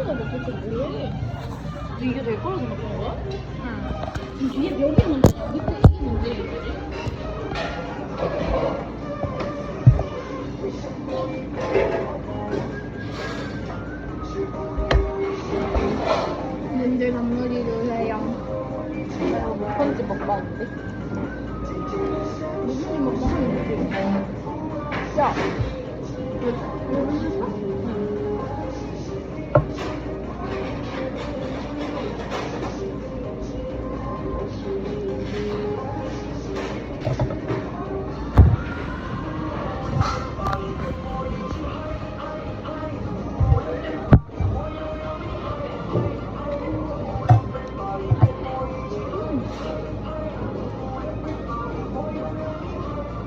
나 도대체 뭐해? 이게 될 거라 생각한 거야? 응. 뒤에 벽이 있는데 밑에 이게 문제인 거지? 님들 단무지를 해요. 내가 못 편지 먹방인데? 무슨 일 먹고 하는 거지? 야! 왜 혼자서?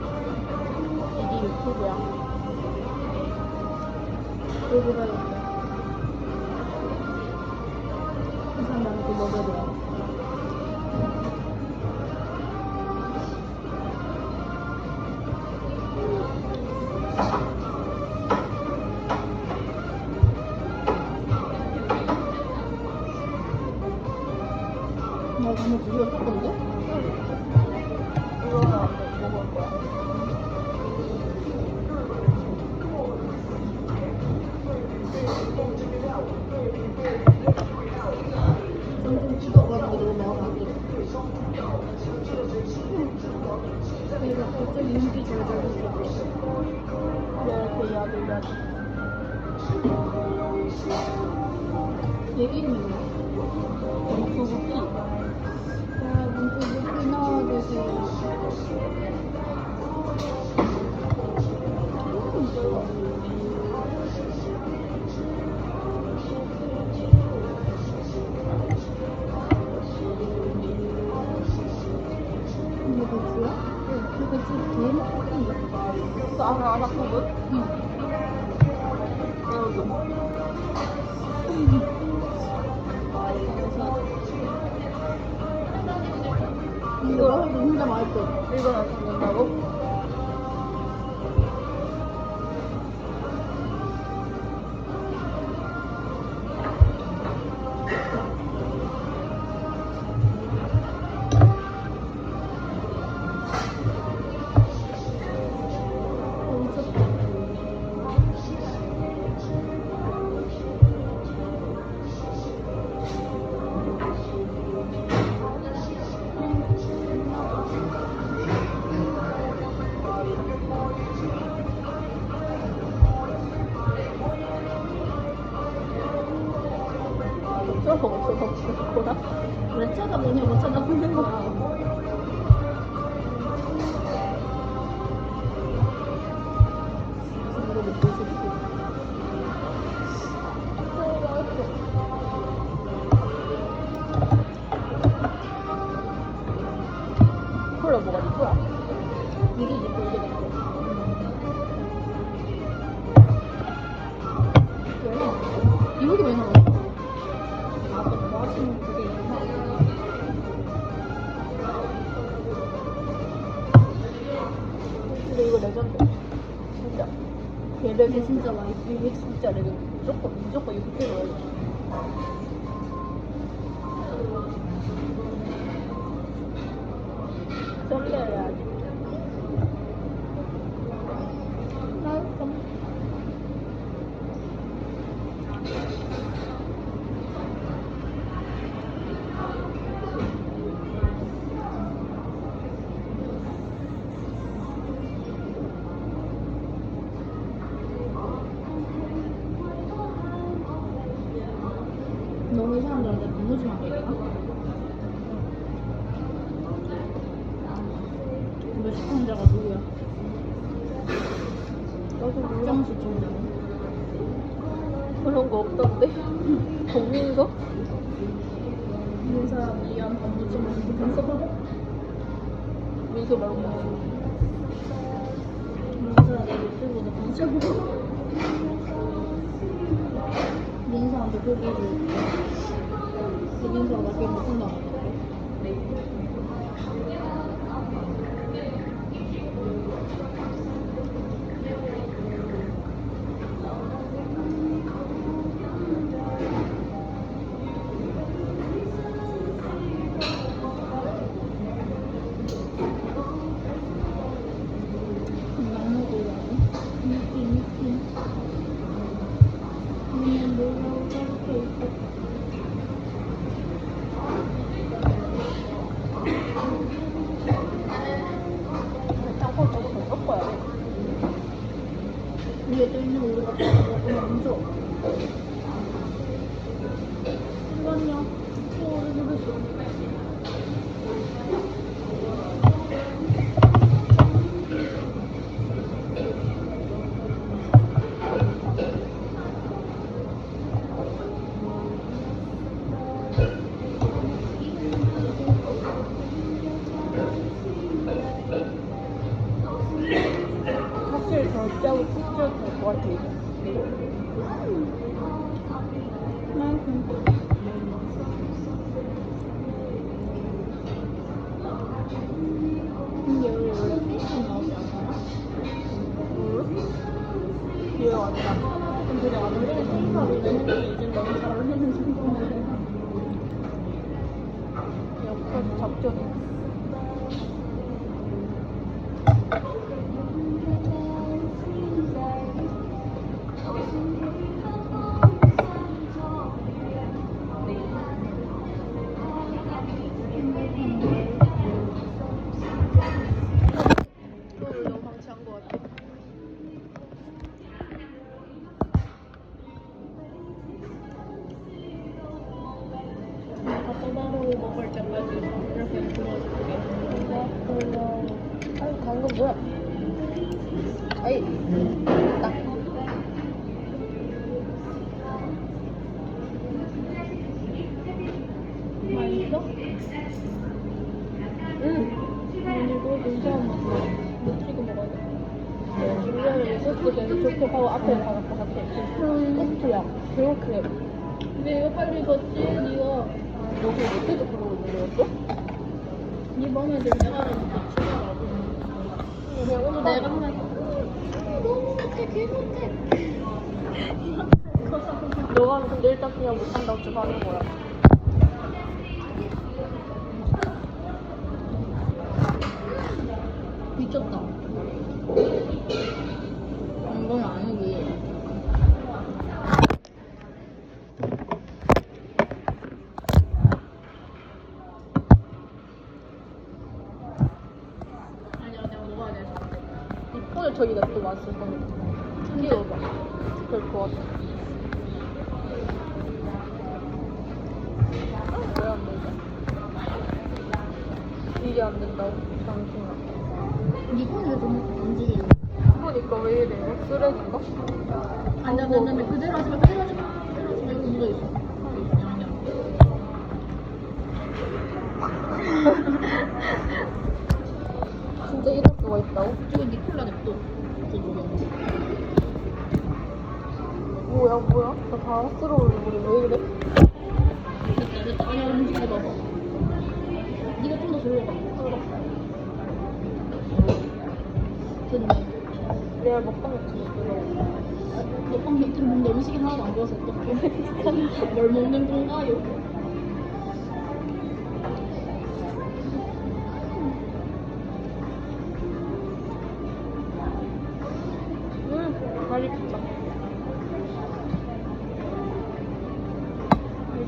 이게 유튜브야. 이거 봐야겠다. 그 사람 그 먹어야 돼. 나 너무 부드러웠었거든요? 이거는 안 먹을 거야. 점점 죽어가는 게 너무 마음에 들어. 내가 갑자기 윤기 잘 잡았어. 이렇게 야들야들. 얘 이름이 뭐야? 뭉투부피. 야, 문투부피 나와주세요. 이거 배추야? 응. 그 배추 개 먹는 거. 아삭아삭 부분? 응. 여러분. 이거 해도 진짜 맛있어. 이건 안 먹는다고? 저거 없어서 왜 찾아보냐고 찾아보는 거야. 이거 먹고 싶어. 콜라 뭐가 이거야? 이게 이제 보이게 됐어. 왜? 이거도 왜 나와? 아, 뭐 하시는 그게 있나? 근데 이거 레전드. 진짜. 걔 이게 레전드. 진짜 맛있어. 이게 진짜 레전드. 무조건 이렇게 넣어야지. 썰려야지. 맛있어. 너무 사람들한테 단무지만 얘기나? 너 시청자가 누구야? 나도 몰라. 박정 시청자. 그런 거 없던데? 정민서? 이 사람 미안 단무지만 민서 민서 말고 민서야 내 유튜브도 방송하고 민서한테 고기를 그 민서가 맛있게 못한다고 하더라고. 땅콩 조금 더 섞어야 돼. 위에 떠 있는 우리가 먹으면 안 줘. 잠깐만요. 모르겠어. 사실 더 짜고 푹 될것 같아. 근데 여기 원래 페이스가 나오지 않아? 기회가 안 나. 근데 내가 원래 페이스를 내는데 요즘 너무 잘 어울리는 정도는 여기까지 작전. 이거를 너무 방치한 것 같아. 닭도다로 먹을 때까지 이렇게 들어줄게. 아유, 방금 뭐야? 아이, 딱. 맛있어? 아니 이거 괜찮은 맛이야. 못 찍어 먹어야 돼. 중간에 소스 계속 좋게 하고 앞에 가갖고 같이 소스야. 그렇게. 근데 이거 빨리 걷지? 니가 여기 못해도 그러고 있는 거였어? 니 맘에 들면 내가 좀 추가라고. 그냥 오늘 내가 하면 너무 못해 개 못해. 너가 근데 일단 그냥 못한다고 좀 하는 거야. 미쳤다. 이건 아니지. 아니야 내가 먹어야 돼. 이 폰을 저기다 또 맛있을 거니까. 챙겨봐. 그럴 것 같아. 왜 안 되지? 이게 안 된다고? 잠시만. 니 폰을 좀 움직이는. 그러니까 왜 이래? 이거 쓰레기인가? 안돼 안돼 안돼 그대로 하지 마 그대로 하지 마. 그대로 하지 마 이거 묻어 있어. 양념. 진짜 이럴 수가 있다고? 저거 니 콜라 냅둬. 저쪽에. 뭐야? 나 당황스러운 얼굴이 왜 이래? 됐다 됐다. 아니야 움직이지 마봐. 니가 좀 더 들어가. 됐네. 내가 먹방 유튜브 먹방 유튜브 먹는데 음식이 하나도 안 좋아서 어떡해. 뭘 먹는 건가요? 맛있다.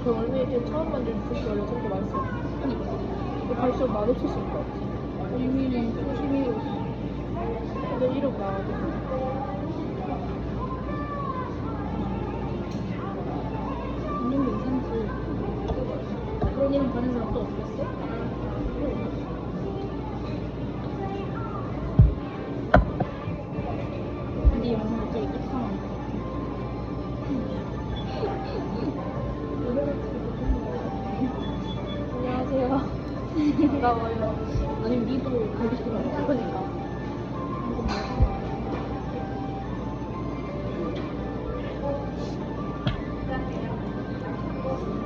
그 원래 이렇게 처음 만든 주스 원래 저렇게 맛있어. 그니까. 이거 갈수록 맛없을 수 있을 것 같아. 의미는 조심히. 근데 이름 나와도 완전 괜찮지. 그런 이름 가는 사람 또 없겠어? 네 영상 갑자기 떡상한 거. 안녕하세요. 반가워요. 아니면 니도 가고 싶으면 그러니까.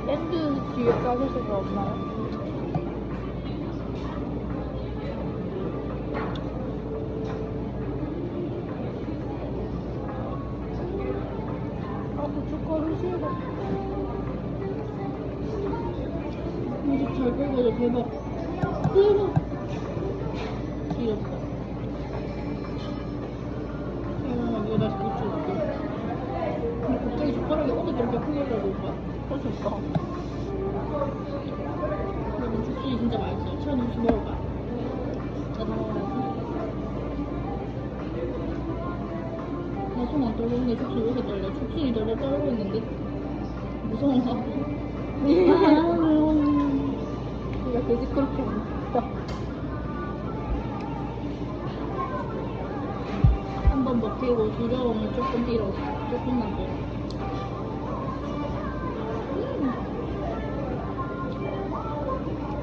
밴드 뒤에 짜줄 생각 없나요? 아, 고춧가루 싫어. 음식 잘 끓여서 대박. 대박. 귀엽다. 이거 다시 붙여줄게. 근데 갑자기 젓가락이 어디 이렇게 그러니까. 여러분 죽순이 진짜 맛있어요. 채연 혹시 먹을까요? 나다 먹어야지. 나 손 안 떨리는데 죽순이 왜 이렇게 떨려? 죽순이 덜덜 떨고 있는데 무서운가? 네가 돼지 그렇게 먹는다. 한번 먹히고 두려움을 조금 잃어. 조금만 더.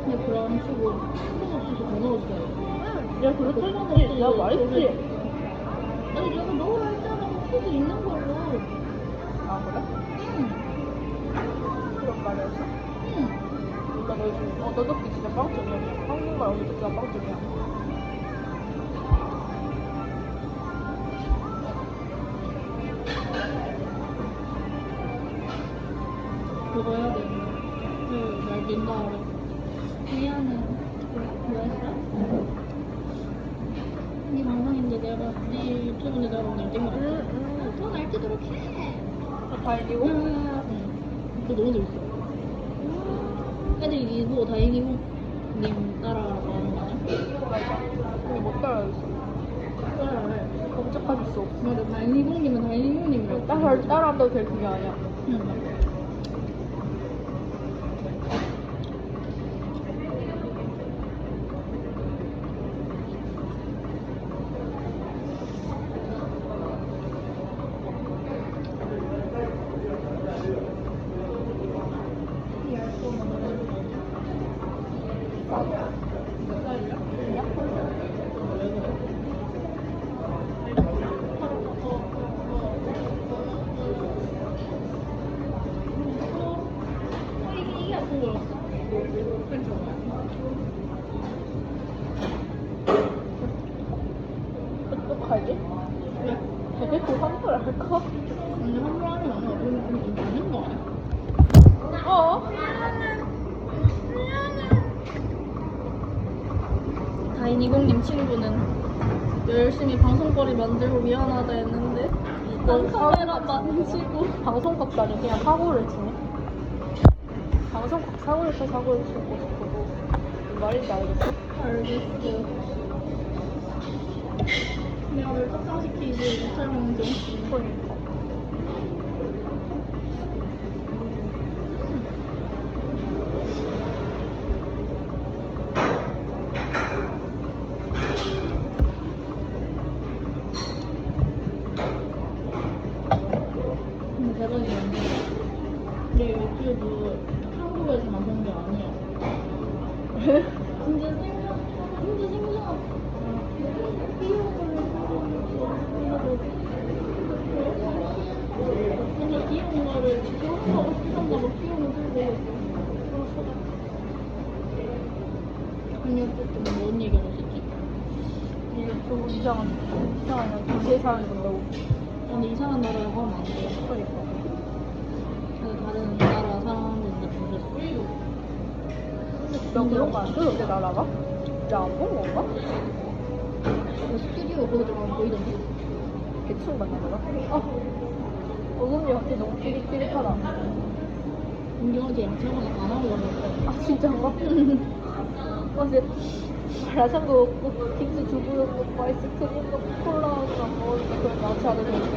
근데 그럼 치고 콩국수도 더 넣었어요. 야, 그래 털어놓지. 야, 맛있지? 아니 내가 먹으라 했잖아. 소스 있는 걸로. 아, 그래? 응. 그런 말이었어? 응. 그러니까 너 요즘, 너도 진짜 빵점이야. 한국말 어디 듣기가 빵점이야. 먹어야 돼. 날 빈다 그래. 미안해. 뭐 했어? 네 방송인데 내가 네 유튜브인데 내가 막 날뛴 거 같아. 더 날뛰도록 해. 다행이고. 응. 그거 너무 재밌어. 애들이 이거 다행이고 님 따라가라고 하는 거 아니야? 근데 못 따라야겠어. 따라해. 범접할 수 없어. 맞아. 다행이공님은 다행이공님이라고. 따라한다고 될 그게 아니야. 응. 이게 아픈 거였어. 어떡하지? 왜? 대놓고 환불 할까? 아니 함부로 하면 안 돼. 그럼 좀 되는 거 아니야? 다인이공님 친구는 열심히 방송거리 만들고 미안하다 했는데 난 카메라 만지고 방송국까지 그냥 사고를 치네. 방송국 사고를 쳐 사고를 치고 싶고 무슨 말인지 알겠어? 알겠어. 내가 왜 떡상시키지 못할 망정. 그러니까. 근데 대박이야. 내 유튜브 한국에서만 본 게 아니야. 진짜 생각 근데 귀여운 거를 졸업하고 싶었나 봐. 귀여운 거 들고 있어. 아니 어쨌든 뭔 얘기하고 있었지? 이게 좀 이상한 도시에 사는 건다고. 아니 이상한 나라에 가면 안 돼. 그러니까. 그래서 다른 나라 사람들인데 보셨어? 나 그런 거안 들었는데 나라가? 나 안 본 건가? 그 스튜디오 거기 들어가면 보이던데? 대충 봤나 내가? 어금니 갑자기 너무 삐릿삐릿하다. 은경한테 양치하거나 안 하고 가서 아 진짜인가? 어제 마라샹궈 먹고 빙수 두부 먹고 아이스크림 먹고 콜라가 먹으니까 그걸 나한테 안 해줬는데.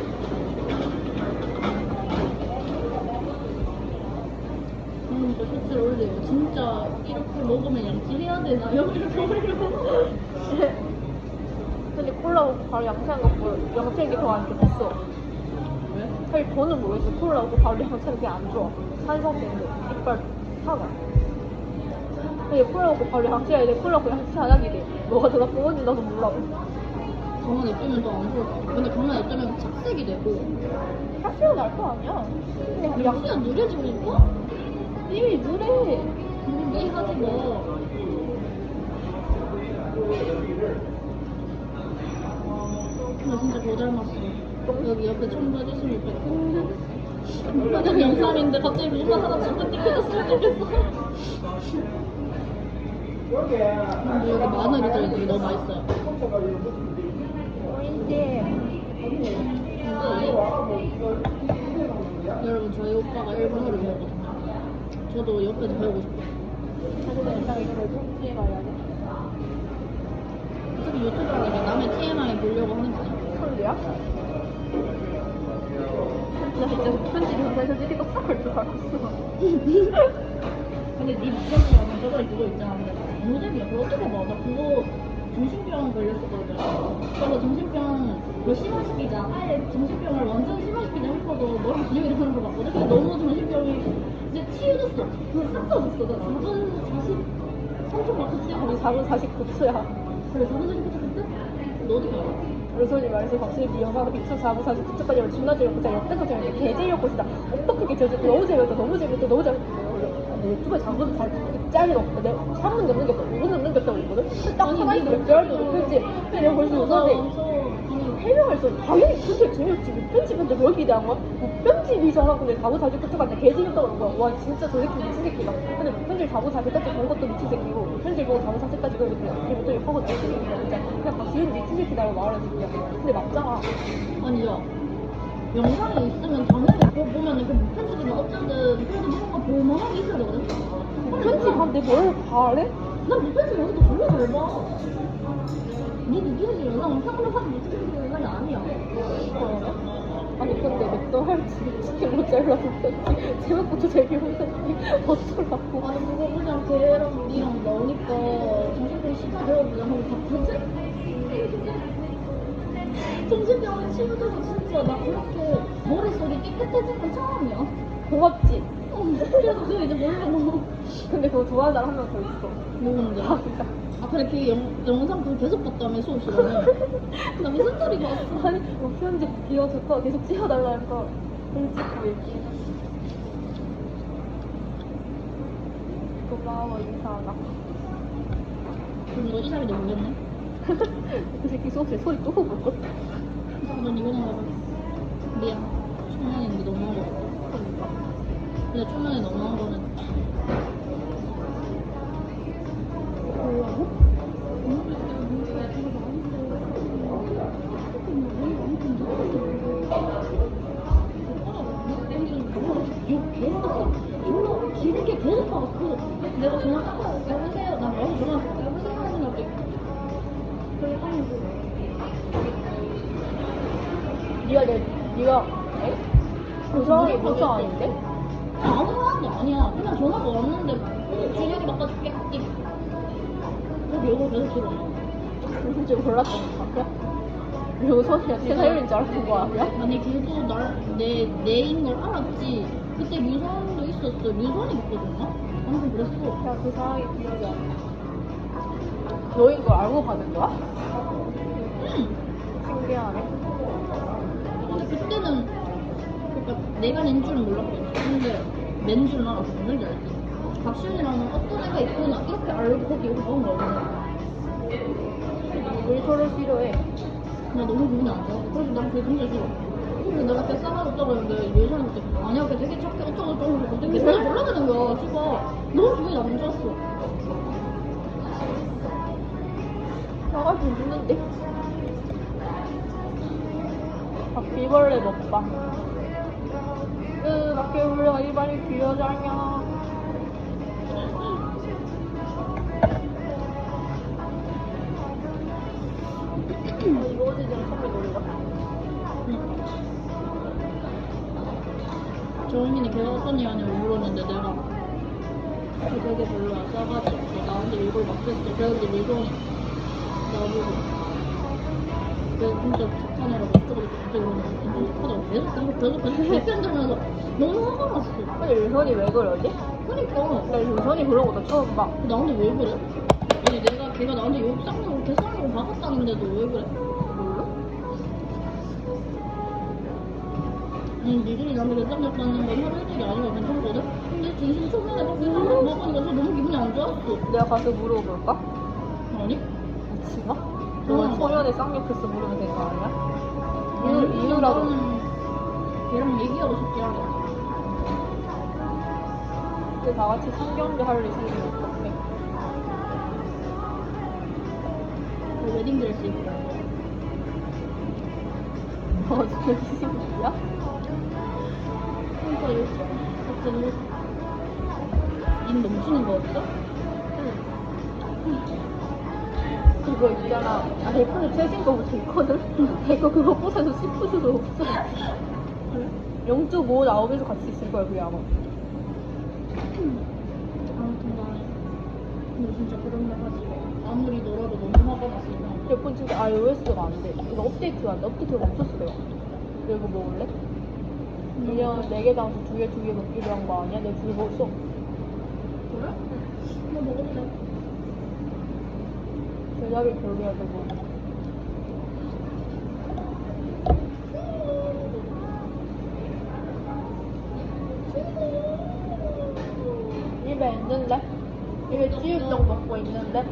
진짜 실제로 올려요. 진짜 이렇게 먹으면 양치해야 되나? 이렇게 올려고. 근데 콜라 먹고 바로 양치한 거 보여. 양치한 게 더 안 좋겠어. 왜? 사실 저는 모르겠어. 콜라 먹고 바로 양치하는 게 안 좋아. 산성인데 이빨 사가. 근데 콜라 먹고 바로 양치해야 돼. 콜라 먹고 양치 안 하게 돼. 뭐가 더 나쁜 건지 나도 몰라. 가만히 있으면 더 안 좋을 것 같아. 근데 가만히 있으면 착색이 되고. 사실은 날 거 아니야. 근데 양 양치가 누래지니까? 이미 누래. 이 하지 뭐. 나 진짜 더 닮았어. 여기 옆에 청바지심이 있거든. 화장 영상인데 갑자기 뭔가 하나 잠깐 띵해졌으면 좋겠어. 근데 여기 마늘이 들어있는 게 너무 맛있어요. 오인데. 근데 여러분 저희 오빠가 일본어를 배우거든요. 저도 옆에서 배우고 싶어요. 사실 일단 이거 내 통지에 말해야 돼. 어차피 유튜브라니까 남의 TMI 보려고 하는 거 아니야? 그런데야? 나 진짜 편집 영상에서 이렇게 떡상할 줄 알았어. 근데 니 부모님은 저번에 그거 있잖아. 근데 너무 재미야. 그거 어떻게 봐? 나 그거 정신병 걸렸었거든. 그래서 정신병 뭐 심화시키자. 아예 정신병을 완전 심화시키자 싶어도 너랑 준영이 하는 거 봤거든. 근데 너무 정신병이 이제 치유됐어. 그거 싹 써졌어. 나 4분 43초 막 그때 우리 4분 49초야. 그래 4분 49초 그때? 너 어떻게 알아? 그래서 말해서 박수희 네 영상을 2초 4분 49초까지 존나 재밌고 진짜 역대급 재밌게 개 재미없고 진짜 어떻게 재밌고 너무 재밌다 너무 재밌다 너무 재밌다 근데 유튜브에 장분 잘 짤이 없고 내가 3분 넘는 게 없고 5분 넘는 게 없다고 있거든? 딱 하나 있으면 몇 개월도 높을지 근데 내가 벌써 요즘에 해명할 수 없어 당연히 편집 재미없지 편집한테 뭘 기대한 거야? 편집이잖아 근데 4분 49초까지 개 재밌다고 그런 거야 와 진짜 저 새끼 미친 새끼다 근데 편집 4분 40까지 본 것도 미친 새끼고 편집 보고 4분 40까지 그런 것도 이게 못하고 미친 새끼다 진짜 그냥 박수현 미친 새끼다라고 말하는 새끼야 근데 맞잖아 아니 야 영상이 있으면 당연히 그거 보면은 그 편집이나 어쨌든 그래도 뭔가 볼만하게 있어야 되거든? 편집한테 뭘 바래? 난 무편집 영상도 졸라 잘 봐. 니도 무편집 영상은 평소에 사진 무편집 영상이 아니야. 아니 근데 맥도날드 치킨 모짜렐라 편집 제목부터 재미없는데 어쩌라고 아니 그거 그냥 걔랑 니랑 나오니까 정신병 시간 배워보자 하고 봤거든? 정신병이 치유돼서 진짜 나 그렇게 머릿속이 깨끗해진 건 처음이야. 고맙지? 그래서 그거 이제 모르고 근데 그거 좋아하는 사람 한 명 더 있어 누군데? 아 진짜 아 그래 그 영상 그거 계속 봤다며 수업 시간에 나 무슨 소리가 왔어. 아니 뭐 편집 비워 좋다 계속 찍어달라니까 편집고 얘기 고마워 인사하다 그럼 너 이 사람이 너무 울렸네? 그 새끼 수업실 소리 또 먹었거든 넌 이거 나가봐. 미안. 초면인데 너무한 거 같아. 근데 초면에 너무한 거는 뭐라고? 욕 계속 졸라 길게 계속 봐갖고 내가 전화 끊고 여보세요 나 여기 전화 여보세요 하는 거지. 그래 아니고 니가 에? 그 사람이 벌써 아닌데? 아무 사람도 아니야. 그냥 전화가 왔는데 준혁이 바꿔줄게. 여기 이거 계속 들어. 무슨 줄 몰랐던 거 같아? 그리고 선이야 최사율인 줄 알았던 거 아니야? 아니 걔도 내인 걸 알았지. 그때 류선도 있었어. 류선이 있거든요? 아무튼 그랬어. 야, 그 상황이 기억이 안 나. 너인 걸 알고 받은 거야? 응. 신기하네. 근데 그때는 그러니까 내가 낸 줄은 몰랐거든. 근데 낸 줄은 알았어. 뭔지 알지? 박수현이랑은 어떤 애가 있구나 이렇게 알고 거기 여기 나온 거거든. 우리 서로 싫어해. 나 너무 기분이 안 좋아. 그래서 난 그게 진짜 싫어. 근데 내가 그때 싸가졌다고 했는데 예전에 그때 아니야 걔 되게 착해 어쩌고저쩌고 해서 갑자기 계속 올라가는 거야. 씨가 너무 기분이 안 좋았어. 사과 죽는데. 바퀴벌레 먹방. 바퀴벌레가 입안이 길어져냐. 이거 어제 좀 선물 노래가. 정민이 걔가 어떤 애 하냐고 물었는데 내가 걔 되게 별로야. 싸가지 없어. 나한테 이걸 맡겼어. 그랬는데 밀동이 나보고 내가 진짜 착한 애라고 어쩌고 갑자기 그러면 완전 착하다고 계속 대편들면서 너무 화가 났어. 근데 윤선이 왜 그러지? 그러니까 나 윤선이 그런 거 나 처음 봐. 나한테 왜 그래? 아니 걔가 나한테 욕 쌍욕 개쌍욕 박았다는데도 왜 그래? 몰라? 아니 니들이 나한테 개쌍욕 받는 건 하루 일이 아니고 괜찮거든? 근데 진심 초면에 막 개쌍욕 먹으니까 저 너무 기분이 안 좋았어. 내가 가서 물어볼까? 아니? 미친가? 너가 초면에 쌍욕했어 물으면 될 거 아니야? 이유라도. 나는 걔랑 얘기하고 싶지 않아. 근데 다 같이 상경대 할 일 생기면 어떡해? 그 웨딩드레스 입고. 너 지금 신이야? 그러니까 갑자기 간 넘치는 거 없어? 그거 있잖아. 아, 내 폰에 최신 거부터 있거든? 내거 그거 부서서 씹을 수도 없어. 0.5 나오면서 같이 있을 거야, 그게 아마. 아무튼 간에 근데 진짜 그런 말 하지 마. 아무리 너라도 너무 화가 났으면 내 폰 진짜 iOS가 안 돼. 이거 업데이트가 안 돼. 업데이트가 없었어, 내가. 너 이거 먹을래? 그냥 4개 담아서 2개 넣기로 한 거 아니야? 내가 2개 먹었어. 그래? 뭐 먹어도 돼. 제작이 별로야, 저거. 입에 있는데? 입에 찌육떡 먹고 있는데?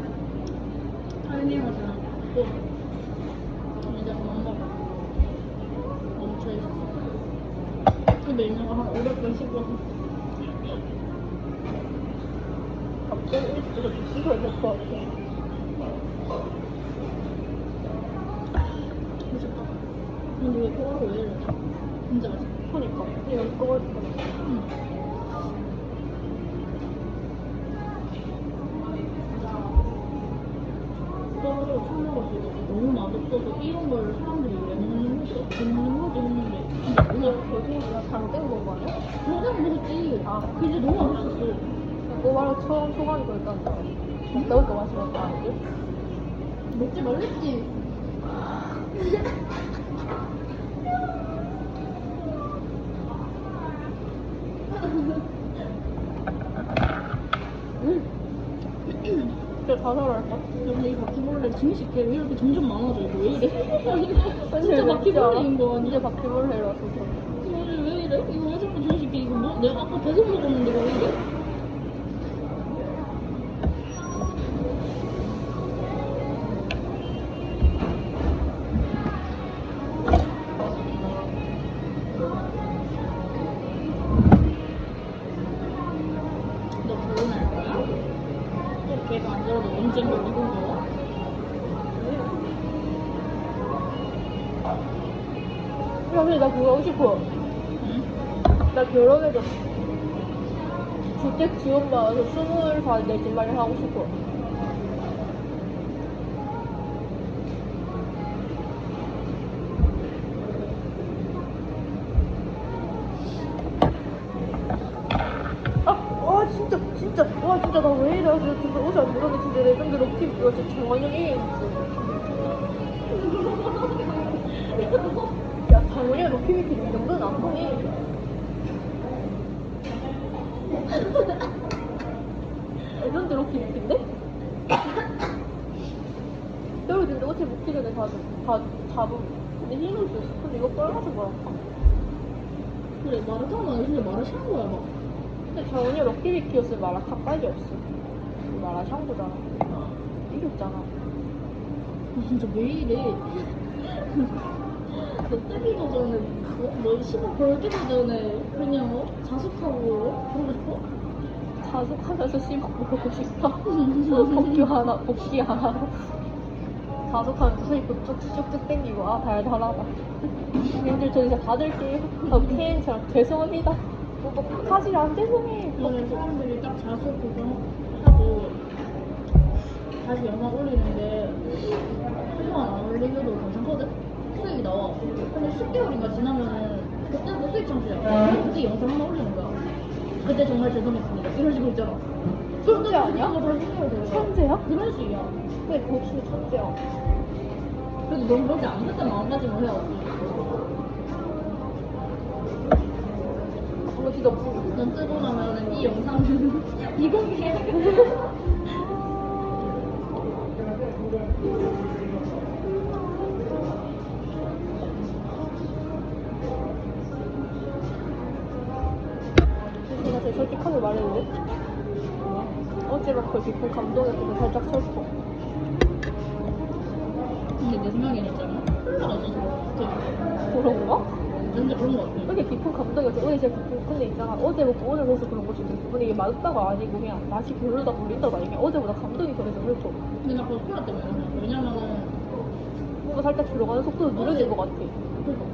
타이밍하잖아. 또 이제 그만 먹어. 멈춰있어. 근데 있는 거 한 500번 씹어서 갑자기 일찍 씹어야 될 것 같아. 맛있다. 근데 왜 코가 왜 이래? 진짜 맛있다. 그니까. 이거 꺼볼 거야. 응. 떠서 술 먹었을 때 너무 맛없어서 이런 걸 사람들이 왜 먹는 거지? 먹는 거지 했는데 진짜 그냥 그냥 거짓말 잘못된 거 아니야? 그냥 먹었지. 아. 근데 너무 맛있었어. 너 말로 처음 소감이 그랬다는 줄 알았어. 너거 마시면 아니지? 먹지 말랬지. 진짜 자살할까? 근데 이 바퀴벌레 증식해 왜 이렇게 점점 많아져 이거 왜 이래? 진짜 바퀴벌레인 거 아니야? 진짜 바퀴벌레라서. 이거 왜 이래? 이거 왜 자꾸 증식해 이거 뭐? 내가 아까 계속 먹었는데 왜 이래? 너 결혼할 거야? 또 걔가 안 들어도 언젠가 미국 가? 야, 근데 나 그거 하고 싶어. 응? 나 결혼해서 주택 지원 받아서 20살 내 집 마련 하고 싶어. 진짜, 와, 진짜, 나 왜 이래? 진짜 어제 안 들었는데, 진짜 레전드 럭키, 이거 진짜 장원영 1위 야, 장원영 럭키 위키 이 정도는 안 보니? 레전드 럭키 위키인데? 떨어지는데 어차피 먹기 전에 잡음. 근데 힘을 줬어. 근데 이거 빨라서 그럴까? 그래 마라탕 나는 진짜 마라샹 거야 막. 근데 장원이 럭키 위키였으면 마라탕까지 없어. 마라샹구잖아. 이겼잖아. 진짜 왜 이래? 너 뜨기도 전에 뭐 시간 벌기도 전에 그냥 자숙하고 그러고 싶어? 자숙하면서 씹어 먹고 싶어. 복귀 하나. 자숙하면서 슬리퍼 쭉쭉쭉 땡기고, 아, 달달하다. 님들 저 이제 받을게요. 케인처럼 죄송합니다. 사실 안 죄송해. 그러면 사람들이 딱 자숙 그거 하고 다시 영상 올리는데 한동안 안 올리셔도 괜찮거든? 수익이 나와. 근데 10개월인가 지나면은 그때도 수익 창출이야. 그때 영상 하나 올리는 거야. 그때 정말 죄송했습니다. 이런 식으로 있잖아. 천재 아니야? 그거 다시 해야 돼. 천재야? 그런 식이야. 왜 고추 천재야? 그래도 너무 그렇지 않겠다 마음가짐을 해야지. 그거 진짜 없어. 넌 뜨고 나면은 이 영상은 비공개해야겠다. 내가 제일 솔직하게 말해도 돼? 어제 막 그걸 깊은 감동했는데 살짝 슬퍼. 근데 내 생각에는 있잖아. 콜라가 있어서 같아. 그런가? 진짜 그런 거 같아. 왜 이렇게 깊은 감동이었어? 어제 진짜 깊은, 근데 있잖아. 어제 먹고 오늘 해서 그런 거 수도 있고. 근데 이게 맛없다가 아니고 그냥 맛이 별로다 불린다가 아니면 어제보다 감동이 덜해서 그렇죠. 근데 나 그거 콜라 때문에 그래. 왜냐면은 뭔가 살짝 들어가는 속도도 느려진 것 같아.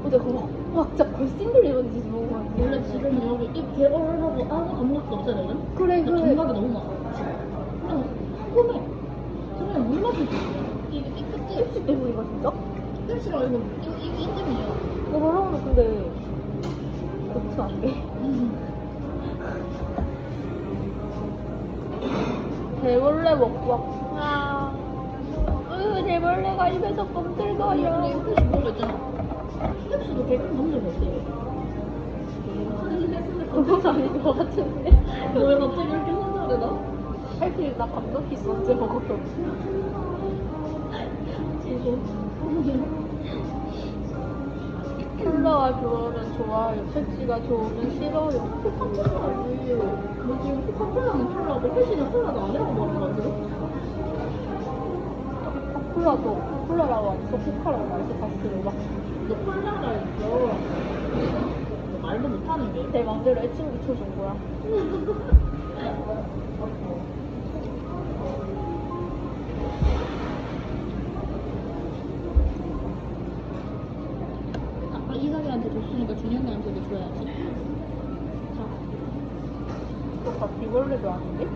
어제 그거 막 진짜 걸씬 들리는 짓이 너무 많아. 원래 지금 여기 입 개얼하고 아무 감각도 없어야 되거든? 그래 근데 그래. 감각이 너무 많아. 그냥 궁금해. 그냥 물 마실 수 있어. 이 끝에 입시 때문인가 진짜? 끝이라 이거 인증이에요. 그러면 근데 그렇지 않네. 대벌레 먹고 왔구나. 대벌레가 입에서 근데 껌들거려. 혹시 뭐가 있잖아. 힙스도 개끔 감정이 없대. 그건 아닌 것 같은데. 왜 갑자기 이렇게 손절해 나? 사실 나 감정 키스 언제 먹었어? 콜라가 좋으면 좋아요. 펩시가 좋으면 싫어요. 코카콜라지. 너 지금 코카콜라는 콜라고 패시는 콜라도 아니라고 말하는 거 같아. 콜라라고 안 써. 코카라고 말써 봤어요. 막 너 콜라라 했어. 너 말도 못하는 게. 내 맘대로 애칭 붙여준 거야. 아까 이삭이한테 줬으니까 준영이한테도 줘야지. 자, 그거 바퀴벌레도 아닌데?